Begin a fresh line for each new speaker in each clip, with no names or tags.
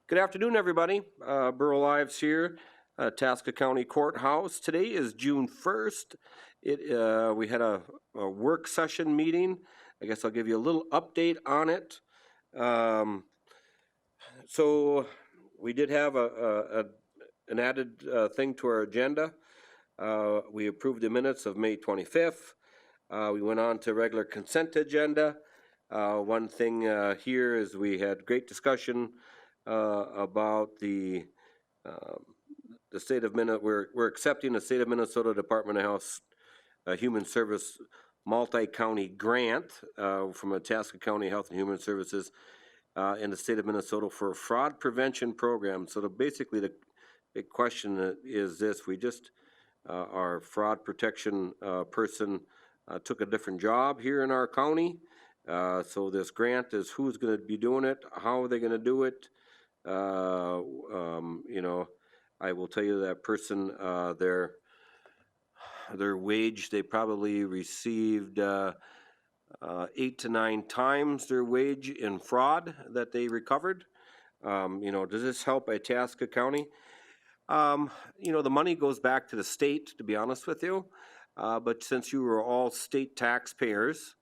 Good afternoon, everybody. Burl Ives here, Tasca County Courthouse. Today is June 1st. We had a work session meeting. I guess I'll give you a little update on it. So we did have an added thing to our agenda. We approved the minutes of May 25th. We went on to regular consent agenda. One thing here is we had great discussion about the state of Minnesota. We're accepting the state of Minnesota Department of Health Human Service multi-county grant from the Tasca County Health and Human Services in the state of Minnesota for a fraud prevention program. So basically the big question is this: we just our fraud protection person took a different job here in our county. So this grant is who's going to be doing it, how are they going to do it. You know, I will tell you that person, their wage, they probably received 8 to 9 times their wage in fraud that they recovered. You know, does this help Itasca County? You know, the money goes back to the state, to be honest with you. But since you were all state taxpayers,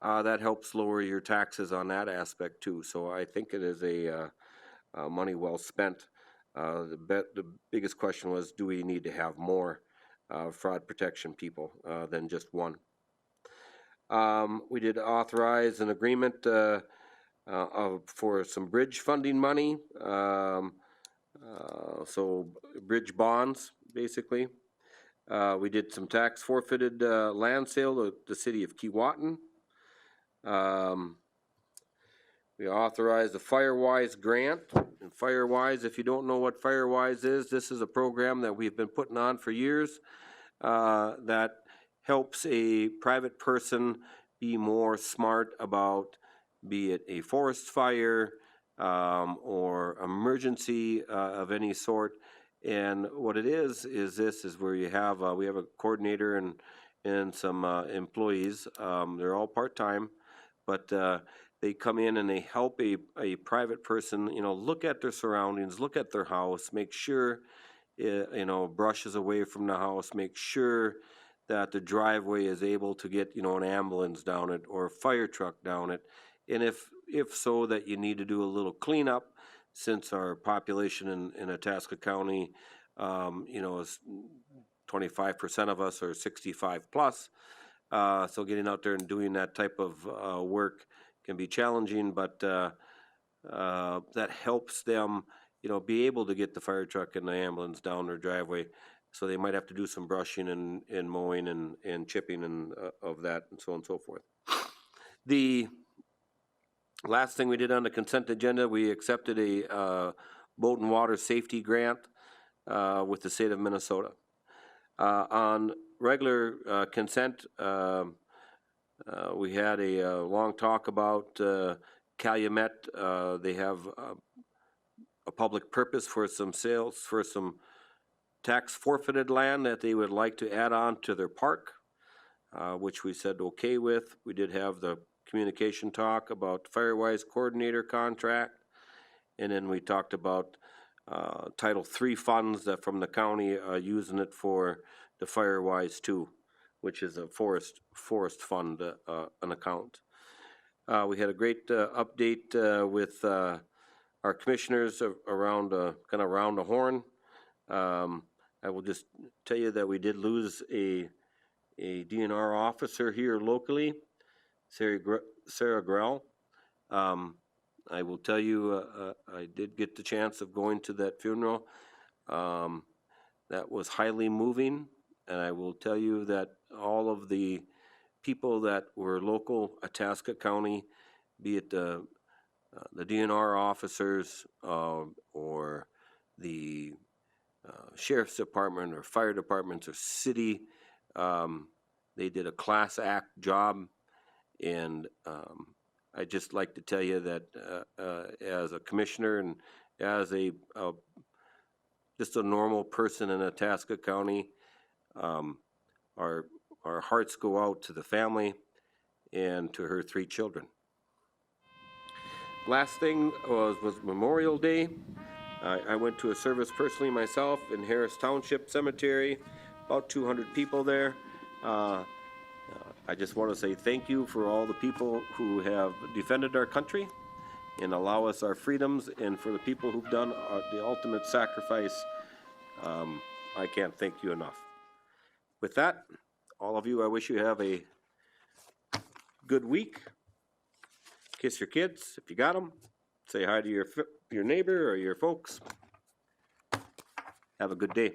that helps lower your taxes on that aspect too. So I think it is a money well spent. The biggest question was, do we need to have more fraud protection people than just one? We did authorize an agreement for some bridge funding money, so bridge bonds, basically. We did some tax forfeited land sale to the city of Keewatin. We authorized the FireWise grant. And FireWise, if you don't know what FireWise is, this is a program that we've been putting on for years that helps a private person be more smart about, be it a forest fire or emergency of any sort. And what it is where you have, we have a coordinator and some employees. They're all part-time, but they come in and they help a private person, you know, look at their surroundings, look at their house, make sure, you know, brushes away from the house, make sure that the driveway is able to get, you know, an ambulance down it or a fire truck down it. And if so, that you need to do a little cleanup, since our population in Itasca County, you know, is 25% of us are 65 plus. So getting out there and doing that type of work can be challenging, but that helps them, you know, be able to get the fire truck and the ambulance down their driveway. So they might have to do some brushing and mowing and chipping and of that, and so on and so forth. The last thing we did on the consent agenda, we accepted a boat and water safety grant with the state of Minnesota. On regular consent, we had a long talk about Calumet. They have a public purpose for some sales, for some tax forfeited land that they would like to add on to their park, which we said okay with. We did have the communication talk about FireWise coordinator contract, and then we talked about Title III funds that from the county using it for the FireWise 2, which is a forest fund, an account. We had a great update with our commissioners around kind of around the horn. I will just tell you that we did lose a DNR officer here locally, Sarah Grell. I will tell you, I did get the chance of going to that funeral. That was highly moving, and I will tell you that all of the people that were local Itasca County, be it the DNR officers or the sheriff's department or fire departments or city, they did a class act job. And I'd just like to tell you that as a commissioner and as just a normal person in Itasca County, our hearts go out to the family and to her 3 children. Last thing was Memorial Day. I went to a service personally myself in Harris Township Cemetery, about 200 people there. I just want to say thank you for all the people who have defended our country and allow us our freedoms, and for the people who've done the ultimate sacrifice. I can't thank you enough. With that, all of you, I wish you have a good week. Kiss your kids if you got them. Say hi to your neighbor or your folks. Have a good day.